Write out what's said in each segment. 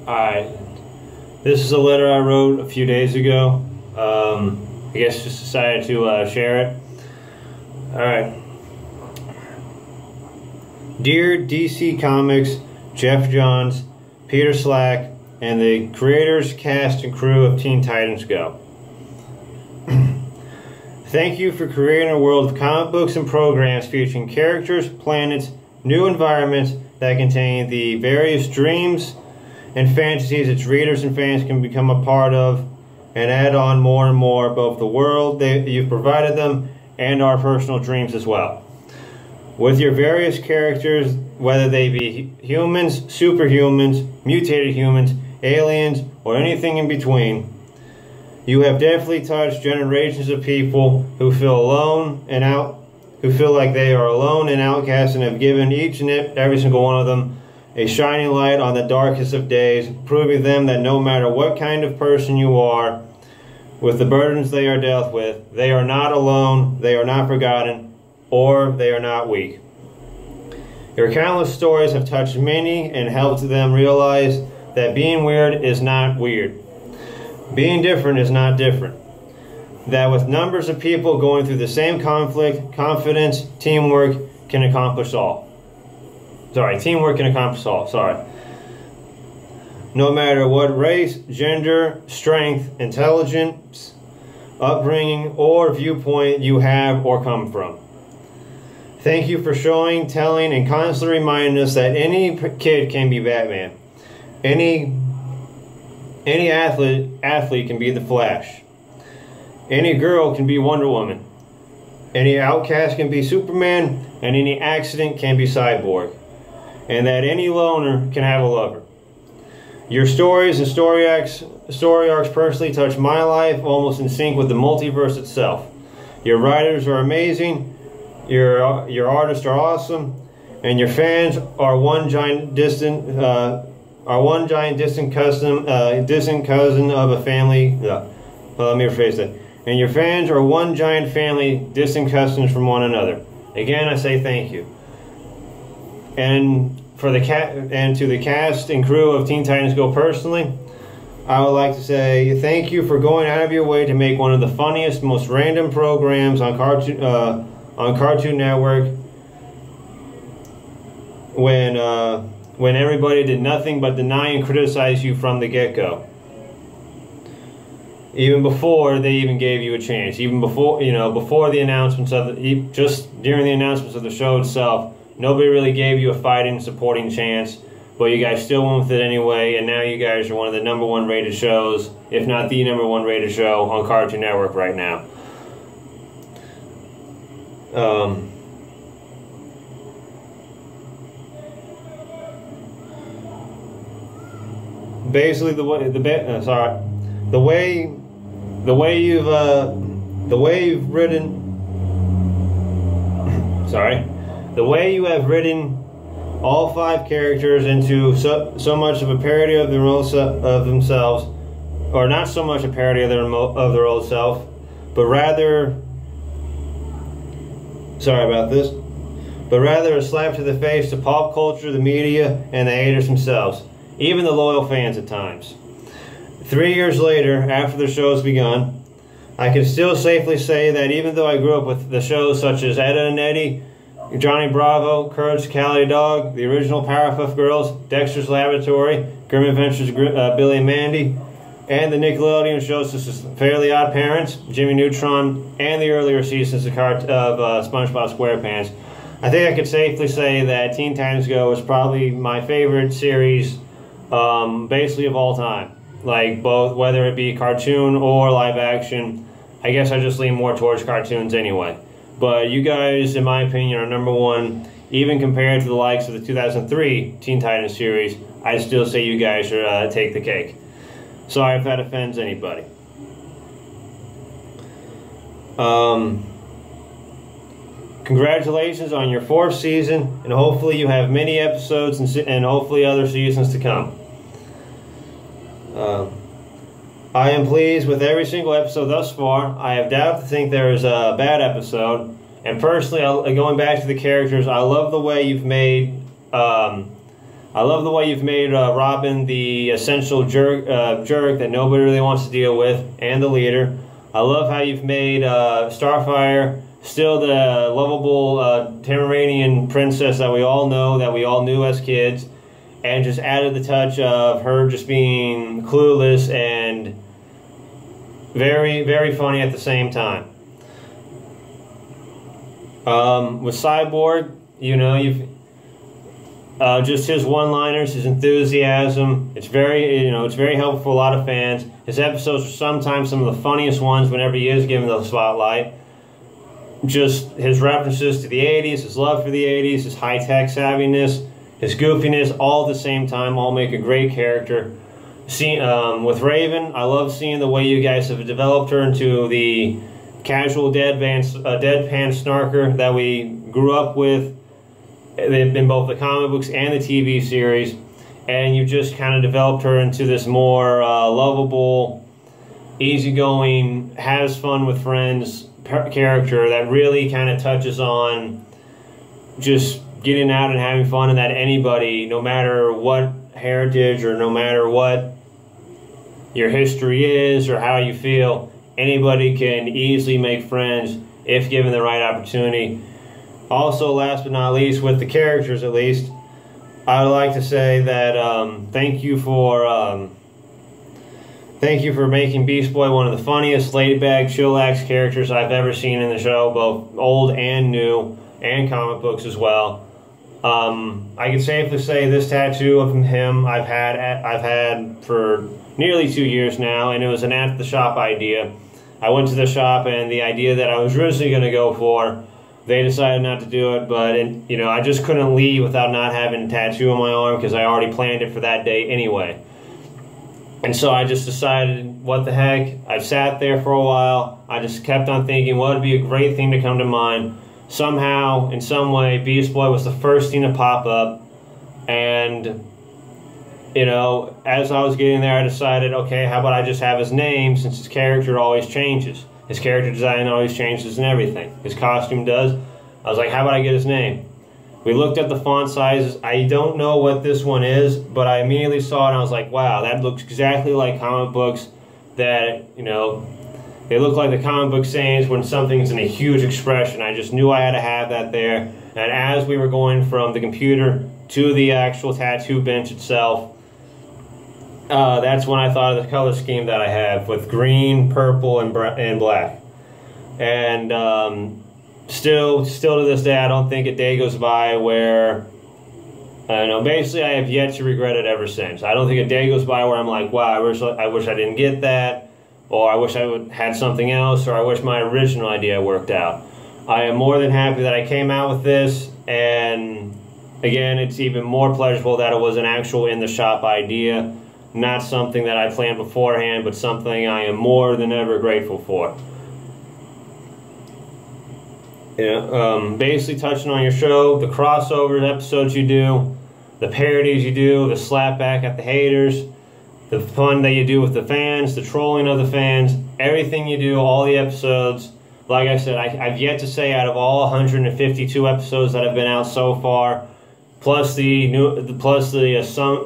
Alright, this is a letter I wrote a few days ago. I guess just decided to share it. Alright. Dear DC Comics, Jeff Johns, Peter Slack, and the creators, cast, and crew of Teen Titans Go. Thank you for creating a world of comic books and programs featuring characters, planets, new environments that contain the various dreams and fantasies its readers and fans can become a part of, and add on more and more both the world that you've provided them and our personal dreams as well. With your various characters, whether they be humans, superhumans, mutated humans, aliens, or anything in between, you have definitely touched generations of people who feel alone and who feel like they are alone and outcast, and have given each and every single one of them a shining light on the darkest of days, proving them that no matter what kind of person you are, with the burdens they are dealt with, they are not alone, they are not forgotten, or they are not weak. Your countless stories have touched many and helped them realize that being weird is not weird. Being different is not different. That with numbers of people going through the same conflict, confidence, teamwork can accomplish all. Teamwork can accomplish all, No matter what race, gender, strength, intelligence, upbringing, or viewpoint you have or come from. Thank you for showing, telling, and constantly reminding us that any kid can be Batman. Any athlete can be the Flash. Any girl can be Wonder Woman. Any outcast can be Superman, and any accident can be Cyborg. And that any loner can have a lover. Your stories and story arcs personally touch my life, almost in sync with the multiverse itself. Your writers are amazing, your artists are awesome, and your fans are one giant distant cousin of a family. Let me rephrase that. And your fans are one giant family, distant cousins from one another. Again, I say thank you. And to the cast and crew of Teen Titans Go personally, I would like to say thank you for going out of your way to make one of the funniest, most random programs on Cartoon Network when everybody did nothing but deny and criticize you from the get-go. Even before they even gave you a chance, even before before the announcements just during the announcements of the show itself. Nobody really gave you a fighting, supporting chance, but you guys still went with it anyway, and now you guys are one of the #1 rated shows, if not the #1 rated show on Cartoon Network right now. Basically, the way you have written all 5 characters into so much of a parody of themselves, or not so much a parody of their old self, but rather, a slap to the face to pop culture, the media, and the haters themselves, even the loyal fans at times. 3 years later, after the show's begun, I can still safely say that even though I grew up with the shows such as Ed, Edd n Eddy, Johnny Bravo, Courage the Cowardly Dog, the original Powerpuff Girls, Dexter's Laboratory, Grim Adventures of Billy and Mandy, and the Nickelodeon shows such as Fairly Odd Parents, Jimmy Neutron, and the earlier seasons of SpongeBob SquarePants, I think I could safely say that Teen Titans Go is probably my favorite series, basically of all time. Like both, whether it be cartoon or live action. I guess I just lean more towards cartoons anyway. But you guys, in my opinion, are #1, even compared to the likes of the 2003 Teen Titans series. I'd still say you guys are take the cake. Sorry if that offends anybody. Congratulations on your 4th season, and hopefully you have many episodes and hopefully other seasons to come. I am pleased with every single episode thus far. I have doubt to think there is a bad episode. And personally, going back to the characters, I love the way you've made I love the way you've made Robin the essential jerk that nobody really wants to deal with, and the leader. I love how you've made Starfire still the lovable Tamaranian princess that we all know, that we all knew as kids, and just added the touch of her just being clueless and very, very funny at the same time. With Cyborg, you know, you've just his one-liners, his enthusiasm. It's very, it's very helpful for a lot of fans. His episodes are sometimes some of the funniest ones whenever he is given the spotlight. Just his references to the 80s, his love for the 80s, his high-tech savviness, his goofiness, all at the same time, all make a great character. With Raven, I love seeing the way you guys have developed her into the casual deadpan snarker that we grew up with in both the comic books and the TV series, and you just kind of developed her into this more lovable, easygoing, has fun with friends character that really kind of touches on just getting out and having fun, and that anybody, no matter what heritage or no matter what your history is or how you feel, anybody can easily make friends if given the right opportunity. Also, last but not least, with the characters at least, I would like to say that thank you for making Beast Boy one of the funniest, laid-back, chillax characters I've ever seen in the show, both old and new, and comic books as well. I can safely say this tattoo of him I've had for nearly 2 years now, and it was an at the shop idea. I went to the shop, and the idea that I was originally going to go for, they decided not to do it, but I just couldn't leave without not having a tattoo on my arm because I already planned it for that day anyway. And so I just decided, what the heck, I sat there for a while, I just kept on thinking what would be a great thing to come to mind. Somehow, in some way, Beast Boy was the first thing to pop up, and as I was getting there, I decided, okay, how about I just have his name, since his character always changes. His character design always changes and everything. His costume does. I was like, how about I get his name? We looked at the font sizes. I don't know what this one is, but I immediately saw it and I was like, wow, that looks exactly like comic books that, they look like the comic book sayings when something's in a huge expression. I just knew I had to have that there. And as we were going from the computer to the actual tattoo bench itself, that's when I thought of the color scheme that I have with green, purple, and black. And still to this day, I don't think a day goes by where, basically I have yet to regret it ever since. I don't think a day goes by where I'm like, wow, I wish I didn't get that, or I wish I would had something else, or I wish my original idea worked out. I am more than happy that I came out with this, and again, it's even more pleasurable that it was an actual in-the-shop idea, not something that I planned beforehand, but something I am more than ever grateful for. Basically touching on your show, the crossover episodes you do, the parodies you do, the slap back at the haters, the fun that you do with the fans, the trolling of the fans, everything you do, all the episodes. Like I said, I've yet to say out of all 152 episodes that have been out so far, plus the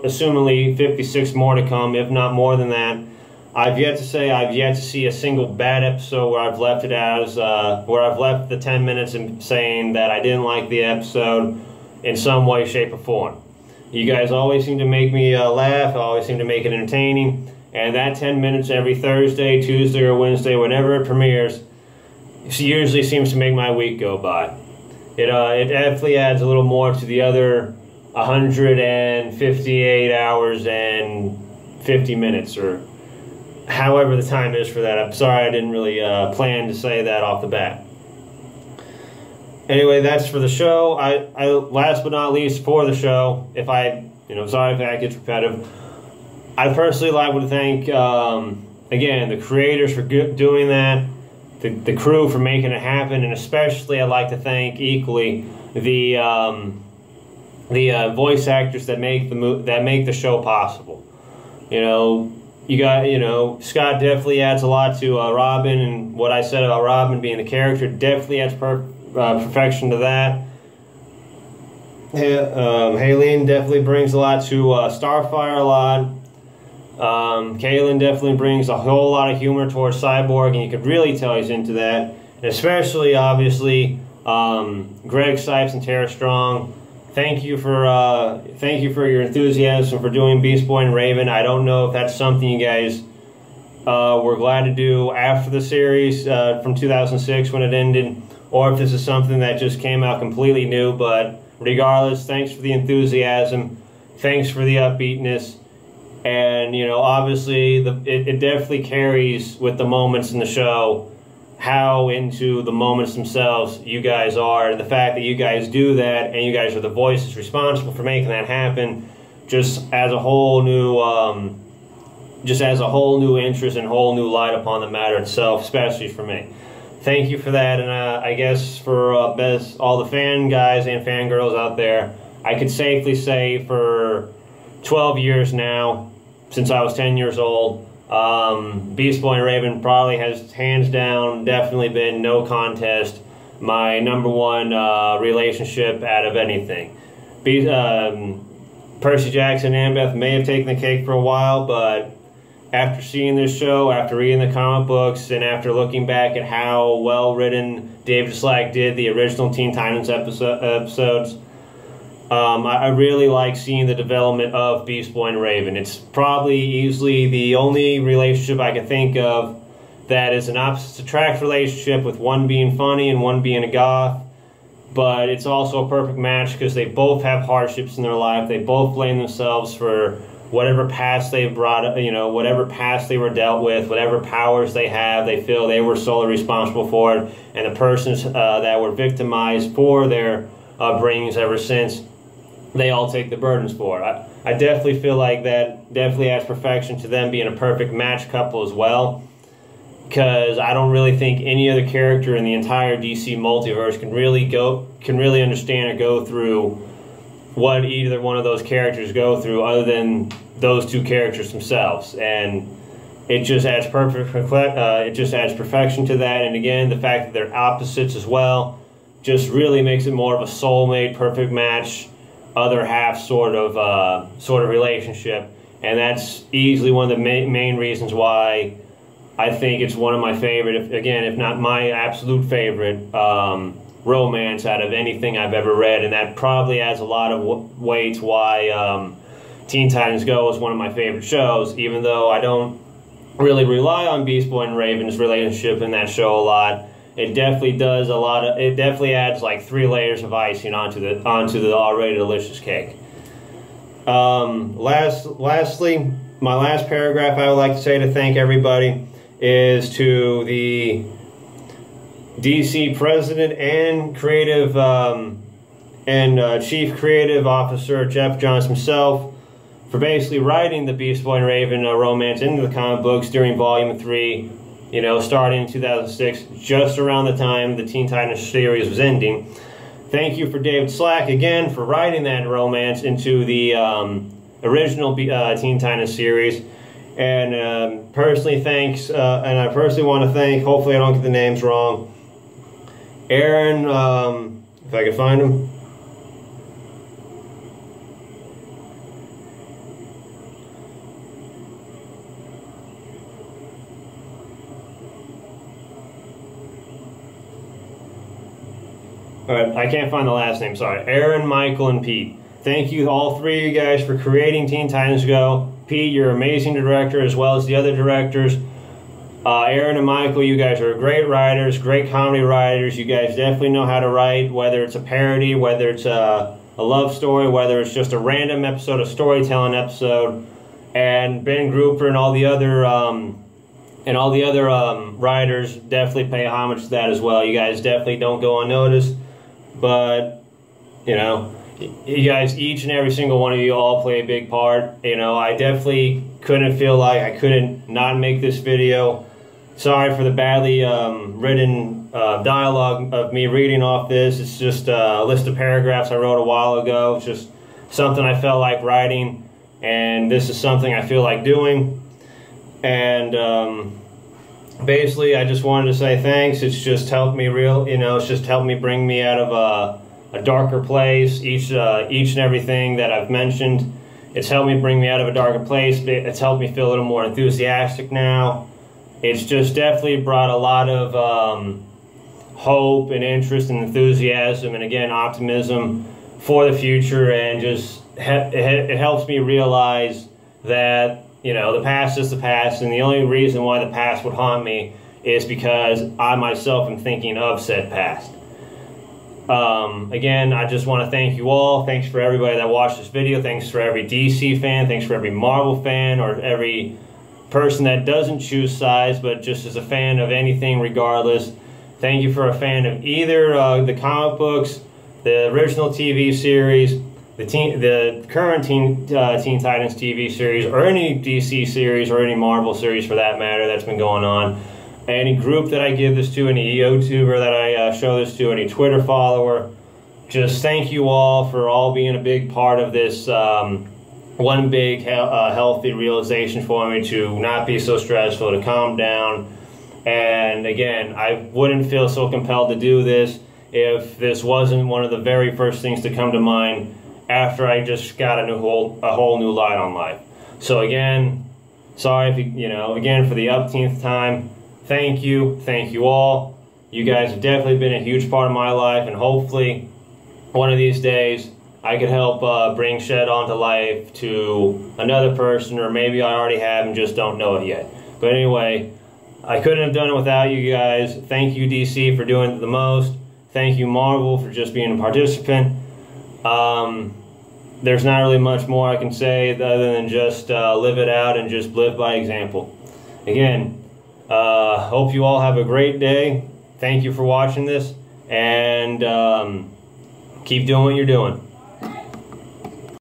assumingly 56 more to come, if not more than that, I've yet to see a single bad episode where I've left it as where I've left the 10 minutes and saying that I didn't like the episode in some way, shape, or form. You guys always seem to make me laugh, always seem to make it entertaining, and that 10 minutes every Thursday, Tuesday, or Wednesday, whenever it premieres, usually seems to make my week go by. It definitely adds a little more to the other 158 hours and 50 minutes, or however the time is for that. I'm sorry I didn't really plan to say that off the bat. Anyway, that's for the show. I last but not least for the show, sorry if that gets repetitive, I personally like to thank, again, the creators for doing that, the crew for making it happen, and especially I'd like to thank equally the voice actors that make the show possible. Scott definitely adds a lot to Robin, and what I said about Robin being the character definitely adds perfection to that. Haylene definitely brings a lot to Starfire a lot. Kalen definitely brings a whole lot of humor towards Cyborg, and you could really tell he's into that. And especially, obviously, Greg Sipes and Tara Strong. Thank you for your enthusiasm for doing Beast Boy and Raven. I don't know if that's something you guys were glad to do after the series from 2006 when it ended, or if this is something that just came out completely new. But regardless, thanks for the enthusiasm. Thanks for the upbeatness. And, you know, obviously, it definitely carries with the moments in the show how into the moments themselves you guys are. And the fact that you guys do that and you guys are the voices responsible for making that happen just adds a whole new interest and whole new light upon the matter itself, especially for me. Thank you for that. And I guess for all the fan guys and fangirls out there, I could safely say for 12 years now, since I was 10 years old, Beast Boy and Raven probably has hands down definitely been no contest my #1 relationship out of anything. Percy Jackson and Annabeth may have taken the cake for a while, but after seeing this show, after reading the comic books, and after looking back at how well written David Slack did the original Teen Titans episodes, I really like seeing the development of Beast Boy and Raven. It's probably easily the only relationship I can think of that is an opposite attract relationship, with one being funny and one being a goth. But it's also a perfect match because they both have hardships in their life. They both blame themselves for whatever past they've brought, whatever past they were dealt with, whatever powers they have, they feel they were solely responsible for it. And the persons that were victimized for their upbringings ever since, they all take the burdens for it. I definitely feel like that definitely adds perfection to them being a perfect match couple as well, because I don't really think any other character in the entire DC multiverse can really understand or go through what either one of those characters go through other than those two characters themselves. And it just adds perfection to that. And again, the fact that they're opposites as well just really makes it more of a soulmate, perfect match, other half sort of relationship. And that's easily one of the main reasons why I think it's one of my favorite, if not my absolute favorite, romance out of anything I've ever read. And that probably adds a lot of weight to why Teen Titans Go is one of my favorite shows, even though I don't really rely on Beast Boy and Raven's relationship in that show a lot. It definitely does it definitely adds like 3 layers of icing onto the already delicious cake. Lastly, my last paragraph I would like to say to thank everybody is to the DC president and creative chief creative officer Jeff Johns himself for basically writing the Beast Boy and Raven romance into the comic books during Volume 3, starting in 2006, just around the time the Teen Titans series was ending. Thank you for David Slack again for writing that romance into the original Teen Titans series. And personally thanks, and I personally want to thank, hopefully I don't get the names wrong, Aaron, if I can find him. Alright, I can't find the last name, sorry. Aaron, Michael, and Pete. Thank you, all 3 of you guys, for creating Teen Titans Go. Pete, you're an amazing director, as well as the other directors. Aaron and Michael, you guys are great writers, great comedy writers. You guys definitely know how to write, whether it's a parody, whether it's a love story, whether it's just a random episode, a storytelling episode. And Ben Grouper and all the other writers definitely pay homage to that as well. You guys definitely don't go unnoticed, but you guys, each and every single one of you, all play a big part. I definitely couldn't feel like I couldn't not make this video. Sorry for the badly written dialogue of me reading off this. It's just a list of paragraphs I wrote a while ago. It's just something I felt like writing, and this is something I feel like doing. And basically, I just wanted to say thanks. It's just helped me it's just helped me bring me out of a darker place. Each and everything that I've mentioned, it's helped me bring me out of a darker place. It's helped me feel a little more enthusiastic now. It's just definitely brought a lot of hope and interest and enthusiasm, and again, optimism for the future. And just it helps me realize that, you know, the past is the past, and the only reason why the past would haunt me is because I myself am thinking of said past. Again, I just want to thank you all. Thanks for everybody that watched this video. Thanks for every DC fan. Thanks for every Marvel fan, or every person that doesn't choose sides but just is a fan of anything regardless. Thank you for a fan of either the comic books, the original TV series, the current Teen Titans TV series, or any DC series, or any Marvel series for that matter that's been going on. Any group that I give this to, any YouTuber that I show this to, any Twitter follower. Just thank you all for all being a big part of this one big healthy realization for me to not be so stressful, to calm down. And again, I wouldn't feel so compelled to do this if this wasn't one of the very first things to come to mind after I just got a whole new light on life. So again, sorry if you know, again, for the upteenth time, thank you all. You guys have definitely been a huge part of my life, and hopefully one of these days I could help bring Shed onto life to another person, or maybe I already have and just don't know it yet. But anyway, I couldn't have done it without you guys. Thank you, DC, for doing it the most. Thank you, Marvel, for just being a participant. There's not really much more I can say other than just live it out and just live by example. Again, hope you all have a great day. Thank you for watching this, and keep doing what you're doing.